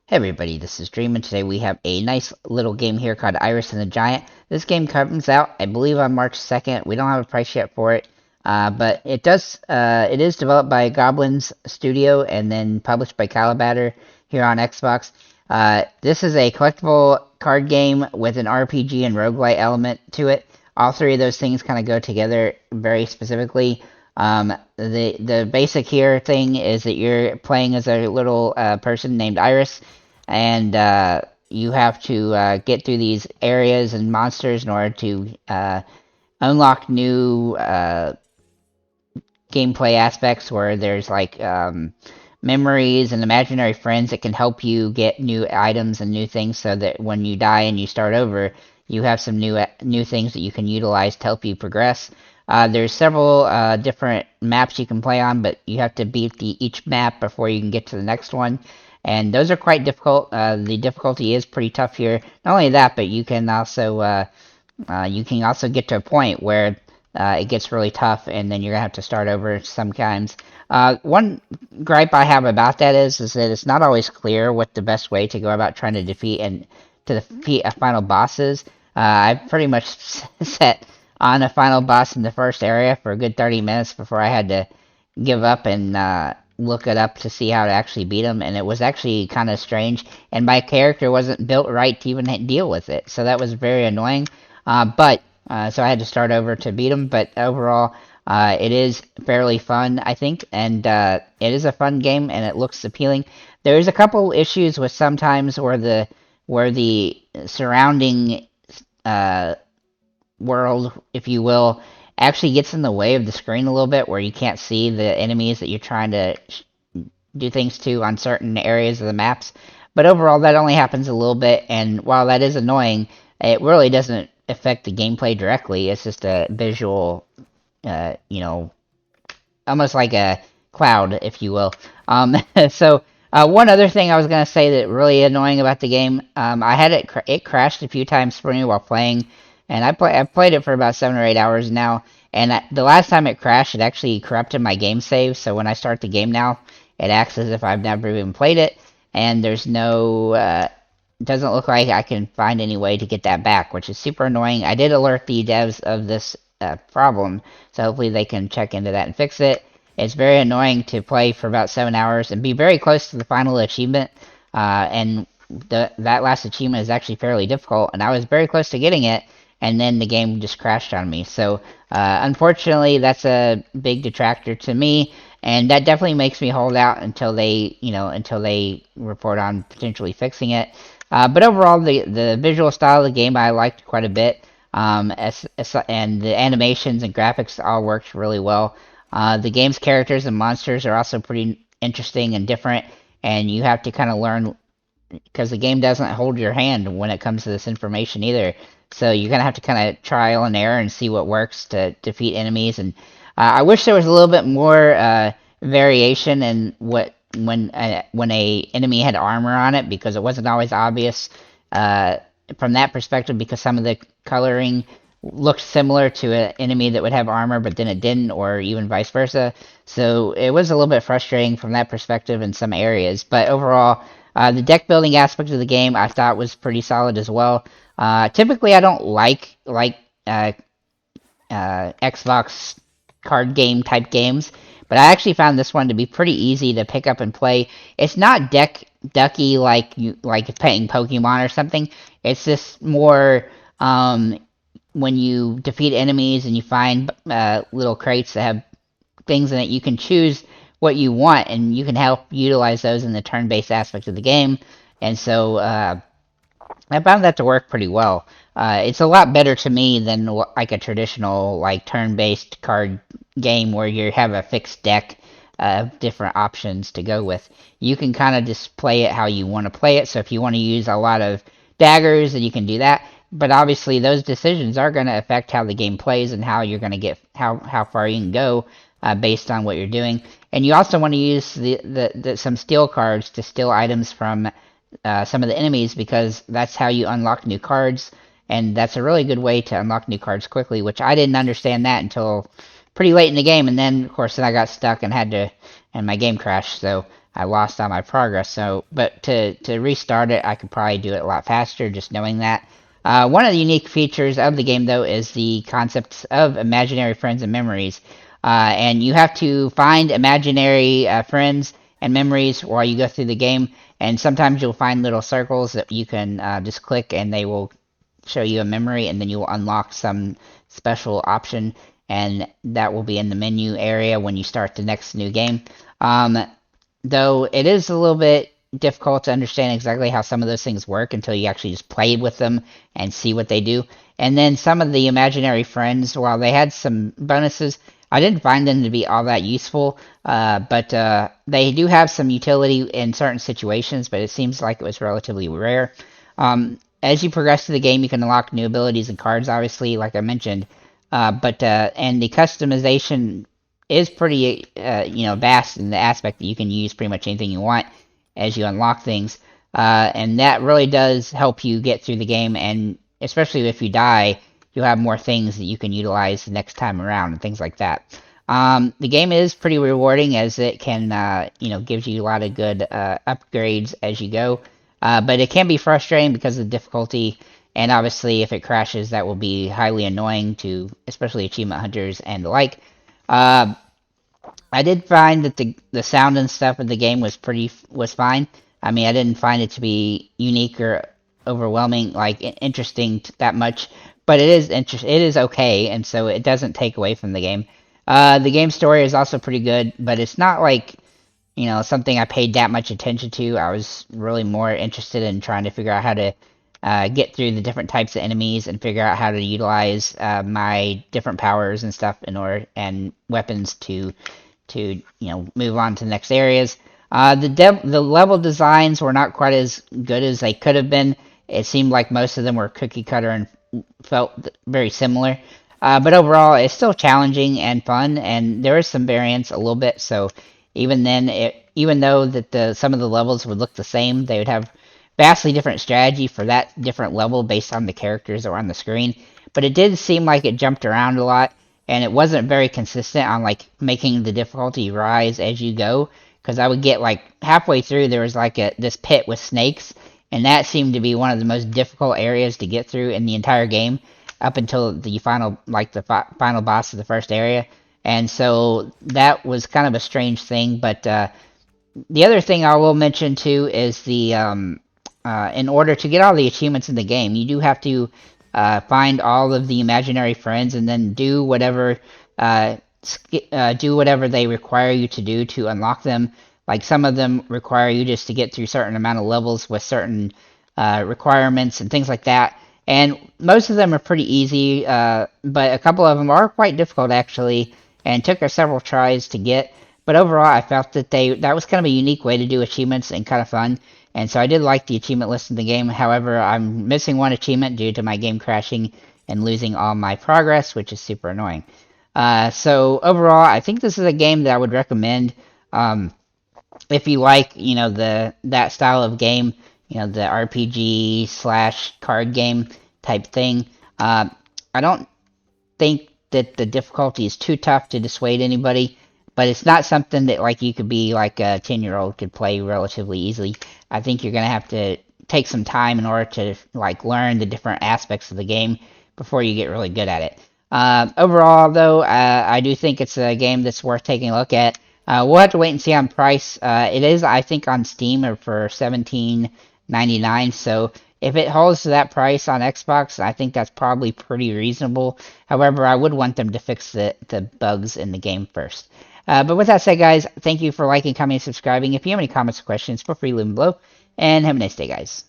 Hey everybody, this is Dream, and today we have a nice little game here called Iris and the Giant. This game comes out, I believe, on March 2nd. We don't have a price yet for it, but it is developed by Goblins Studio and then published by Calibatter here on Xbox. This is a collectible card game with an RPG and roguelite element to it. All three of those things kind of go together very specifically. The basic here thing is that you're playing as a little person named Iris, and you have to get through these areas and monsters in order to unlock new gameplay aspects where there's like memories and imaginary friends that can help you get new items and new things so that when you die and you start over, you have some new things that you can utilize to help you progress. There's several different maps you can play on, but you have to beat each map before you can get to the next one. And those are quite difficult. The difficulty is pretty tough here. Not only that, but you can also get to a point where it gets really tough, and then you're gonna have to start over sometimes. One gripe I have about that is that it's not always clear what the best way to go about trying to defeat a final boss is. I pretty much set on a final boss in the first area for a good 30 minutes before I had to give up and look it up to see how to actually beat him, and it was actually kind of strange, and my character wasn't built right to even deal with it, so that was very annoying. So I had to start over to beat him, but overall, it is fairly fun, I think, and it is a fun game, and it looks appealing. There's a couple issues with sometimes where the surrounding world, if you will, actually gets in the way of the screen a little bit, where you can't see the enemies that you're trying to do things to on certain areas of the maps. But overall, that only happens a little bit, and while that is annoying, it really doesn't affect the gameplay directly. It's just a visual, you know, almost like a cloud, if you will. So one other thing I was gonna say that really annoying about the game, I had it crashed a few times for me while playing, and I've played it for about 7 or 8 hours now. And the last time it crashed, it actually corrupted my game save. So when I start the game now, it acts as if I've never even played it, and there's no doesn't look like I can find any way to get that back, which is super annoying. I did alert the devs of this problem, so hopefully they can check into that and fix it. It's very annoying to play for about 7 hours and be very close to the final achievement, and that last achievement is actually fairly difficult, and I was very close to getting it, and then the game just crashed on me. So unfortunately, that's a big detractor to me, and that definitely makes me hold out until they report on potentially fixing it. But overall, the visual style of the game I liked quite a bit, and the animations and graphics all worked really well. The game's characters and monsters are also pretty interesting and different, and you have to kind of learn because the game doesn't hold your hand when it comes to this information either. So you're gonna have to kind of trial and error and see what works to defeat enemies. And I wish there was a little bit more variation in when a enemy had armor on it, because it wasn't always obvious from that perspective, because some of the coloring looked similar to an enemy that would have armor but then it didn't, or even vice versa. So it was a little bit frustrating from that perspective in some areas, but overall, the deck building aspect of the game I thought was pretty solid as well. Typically I don't like Xbox card game type games, but I actually found this one to be pretty easy to pick up and play. It's not deck ducky like playing Pokemon or something. It's just more when you defeat enemies and you find little crates that have things in it, you can choose what you want, and you can help utilize those in the turn-based aspect of the game. And so I found that to work pretty well. It's a lot better to me than like a traditional like turn-based card game where you have a fixed deck of different options to go with. You can kind of just play it how you want to play it. So if you want to use a lot of daggers, then you can do that. But obviously, those decisions are going to affect how the game plays and how you're going to get how far you can go based on what you're doing. And you also want to use some steal cards to steal items from some of the enemies, because that's how you unlock new cards, and that's a really good way to unlock new cards quickly, which I didn't understand that until pretty late in the game, and then of course then I got stuck and my game crashed. So I lost all my progress. So, but to restart it, I could probably do it a lot faster just knowing that. One of the unique features of the game, though, is the concepts of imaginary friends and memories. And you have to find imaginary friends and memories while you go through the game. And sometimes you'll find little circles that you can just click, and they will show you a memory, and then you will unlock some special option, and that will be in the menu area when you start the next new game. Um, though it is a little bit difficult to understand exactly how some of those things work until you actually just play with them and see what they do. And then some of the imaginary friends, while they had some bonuses, I didn't find them to be all that useful, but they do have some utility in certain situations, but it seems like it was relatively rare. As you progress through the game, you can unlock new abilities and cards, obviously, like I mentioned, but and the customization is pretty vast in the aspect that you can use pretty much anything you want as you unlock things, and that really does help you get through the game. And especially if you die, you'll have more things that you can utilize the next time around and things like that. The game is pretty rewarding as it can gives you a lot of good upgrades as you go, but it can be frustrating because of the difficulty. And obviously, if it crashes, that will be highly annoying to especially achievement hunters and the like. Uh, I did find that the sound and stuff of the game was fine. I mean, I didn't find it to be unique or overwhelming, like interesting that much, but it is okay, and so it doesn't take away from the game. The game story is also pretty good, but it's not like something I paid that much attention to. I was really more interested in trying to figure out how to get through the different types of enemies and figure out how to utilize my different powers and stuff in order and weapons to move on to the next areas. The level designs were not quite as good as they could have been. It seemed like most of them were cookie cutter and felt very similar. But overall, it's still challenging and fun, and there is some variance a little bit. So even then, even though that some of the levels would look the same, they would have vastly different strategy for that different level based on the characters that were on the screen. But it did seem like it jumped around a lot, and it wasn't very consistent on like making the difficulty rise as you go. Because I would get like halfway through, there was like this pit with snakes, and that seemed to be one of the most difficult areas to get through in the entire game, up until the final final boss of the first area. And so that was kind of a strange thing. But the other thing I will mention too is the in order to get all the achievements in the game, you do have to find all of the imaginary friends and then uh, do whatever they require you to do to unlock them. Like some of them require you just to get through certain amount of levels with certain requirements and things like that. And most of them are pretty easy, but a couple of them are quite difficult actually, and took us several tries to get. But overall, I felt that that was kind of a unique way to do achievements and kind of fun. And so I did like the achievement list in the game. However, I'm missing one achievement due to my game crashing and losing all my progress, which is super annoying. So overall, I think this is a game that I would recommend if you like, that style of game, the RPG slash card game type thing. I don't think that the difficulty is too tough to dissuade anybody, but it's not something that like you could be like a 10-year-old could play relatively easily. I think you're gonna have to take some time in order to like learn the different aspects of the game before you get really good at it. Overall, though, I do think it's a game that's worth taking a look at. We'll have to wait and see on price. It is, I think, on Steam for $17.99. So if it holds to that price on Xbox, I think that's probably pretty reasonable. However, I would want them to fix the bugs in the game first. But with that said, guys, thank you for liking, commenting, and subscribing. If you have any comments or questions, feel free to leave them below. And have a nice day, guys.